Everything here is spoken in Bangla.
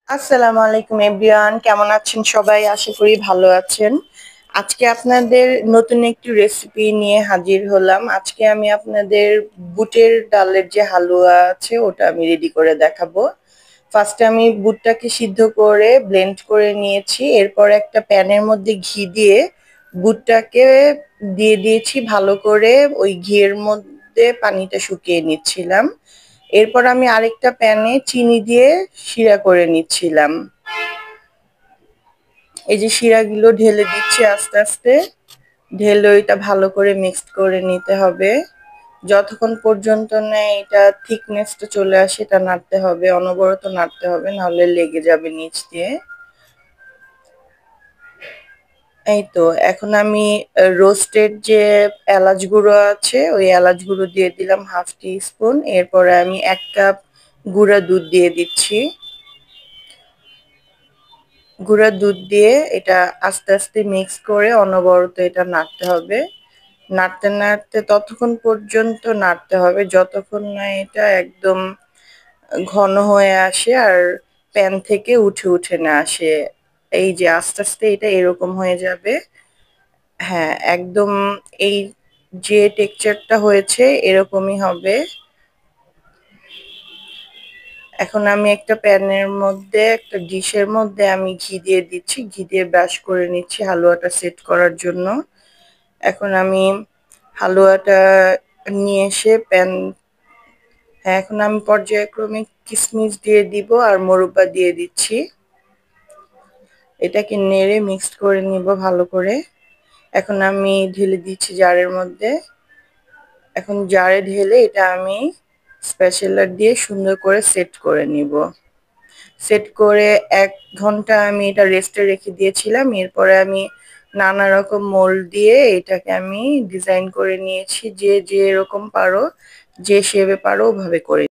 আসসালামু আলাইকুম এভরিওয়ান, কেমন আছেন সবাই? আশা করি ভালো আছেন। আজকে আপনাদের নতুন একটি রেসিপি নিয়ে হাজির হলাম। আজকে আমি আপনাদের বুটের ডালের যে হালুয়া আছে ওটা আমি রেডি করে দেখাবো। ফার্স্টে আমি বুটটাকে সিদ্ধ করে ব্লেন্ড করে নিয়েছি। এরপর একটা প্যানের মধ্যে ঘি দিয়ে বুটটাকে দিয়ে দিয়েছি ভালো করে। ওই ঘিয়ের মধ্যে পানিটা শুকিয়ে নিচ্ছিলাম। এরপর আমি আরেকটা প্যানে চিনি দিয়ে শিরা করে নিচ্ছিলাম। এই যে শিরাগুলো ঢেলে দিচ্ছি আস্তে আস্তে। ঢেলে এটা ভালো করে মিক্সড করে নিতে হবে। যতক্ষণ পর্যন্ত না এটা থিকনেসটা চলে আসে এটা নাড়তে হবে, অনবরত নাড়তে হবে, নাহলে লেগে যাবে নিচ দিয়ে। এই তো এখন আমি রোস্টেড যে এলাচ গুঁড়ো আছে ওই এলাচ গুঁড়ো দিয়ে দিলাম হাফ টি স্পুন। এরপরে আমি 1 কাপ গুঁড়া দুধ দিয়ে দিচ্ছি। গুঁড়া দুধ দিয়ে এটা আস্তে আস্তে মিক্স করে অনবরত এটা নাড়তে হবে। নাড়তে নাড়তে ততক্ষণ পর্যন্ত নাড়তে হবে যতক্ষণ না এটা একদম ঘন হয়ে আসে আর প্যান থেকে উঠে উঠে না আসে। এই যে আস্তে আস্তে এটা এরকম হয়ে যাবে। হ্যাঁ, একদম এই যে টেক্সচারটা হয়েছে এরকমই হবে। এখন আমি একটা প্যানের মধ্যে একটা ডিশের মধ্যে আমি ঘি দিয়ে দিচ্ছি। ঘি দিয়ে ব্রাশ করে নিচ্ছি হালুয়াটা সেট করার জন্য। এখন আমি হালুয়াটা নিয়ে এসে হ্যাঁ, এখন আমি পর্যায়ক্রমে কিশমিশ দিয়ে দিব আর মোরব্বা দিয়ে দিচ্ছি। এটাকে নেড়ে মিক্সড করে নিব ভালো করে। এখন আমি ঢেলে দিচ্ছি জারের মধ্যে। এখন জারে ঢেলে এটা আমি স্প্যাচুলার দিয়ে সুন্দর করে সেট করে নিব। সেট করে 1 ঘন্টা আমি এটা রেস্টে রেখে দিয়েছিলাম। এরপরে আমি নানা রকম মোল্ড দিয়ে এটাকে আমি ডিজাইন করে নিয়েছি। যে যেরকম পারো, যে শেপে পারো ওভাবে করে